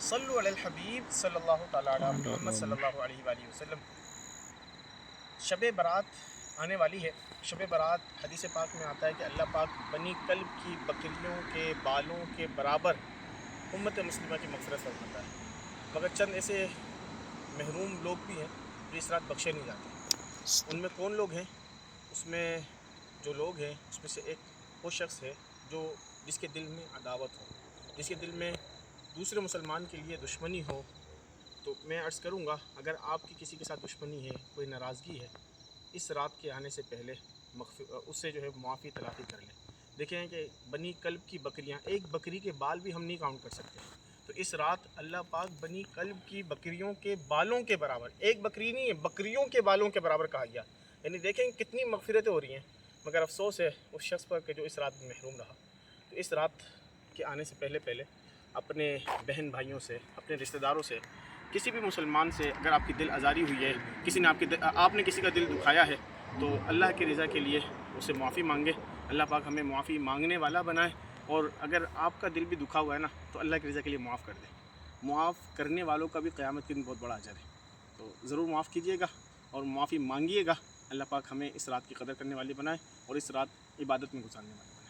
صلو علی الحبیب صلی اللہ تعالیٰ علی محمد صلی اللہ علیہ وآلہ وسلم۔ شب برات آنے والی ہے۔ شب برات حدیث پاک میں آتا ہے کہ اللہ پاک بنی کلب کی بکریوں کے بالوں کے برابر امت مسلمہ کی مغفرت فرماتا ہے، مگر چند ایسے محروم لوگ بھی ہیں جو اس رات بخشے نہیں جاتے۔ ان میں کون لوگ ہیں؟ اس میں جو لوگ ہیں اس میں سے ایک وہ شخص ہے جس کے دل میں عداوت ہو، جس کے دل میں دوسرے مسلمان کے لیے دشمنی ہو۔ تو میں عرض کروں گا، اگر آپ کی کسی کے ساتھ دشمنی ہے، کوئی ناراضگی ہے، اس رات کے آنے سے پہلے اس سے جو ہے معافی تلافی کر لیں۔ دیکھیں کہ بنی کلب کی بکریاں، ایک بکری کے بال بھی ہم نہیں کاؤنٹ کر سکتے، تو اس رات اللہ پاک بنی کلب کی بکریوں کے بالوں کے برابر، ایک بکری نہیں ہے، بکریوں کے بالوں کے برابر کہا گیا، یعنی دیکھیں کتنی مغفرتیں ہو رہی ہیں۔ مگر افسوس ہے اس شخص پر کہ جو اس رات میں محروم رہا۔ تو اس رات کے آنے سے پہلے اپنے بہن بھائیوں سے، اپنے رشتہ داروں سے، کسی بھی مسلمان سے اگر آپ کی دل آزاری ہوئی ہے، آپ نے کسی کا دل دکھایا ہے، تو اللہ کی رضا کے لیے اسے معافی مانگے۔ اللہ پاک ہمیں معافی مانگنے والا بنائے، اور اگر آپ کا دل بھی دکھا ہوا ہے نا، تو اللہ کی رضا کے لیے معاف کر دیں۔ معاف کرنے والوں کا بھی قیامت کے دن بہت بڑا اجر ہے، تو ضرور معاف کیجیے گا اور معافی مانگیے گا۔ اللہ پاک ہمیں اس رات کی قدر کرنے والے بنائے اور اس رات عبادت میں گزارنے والے بنائے۔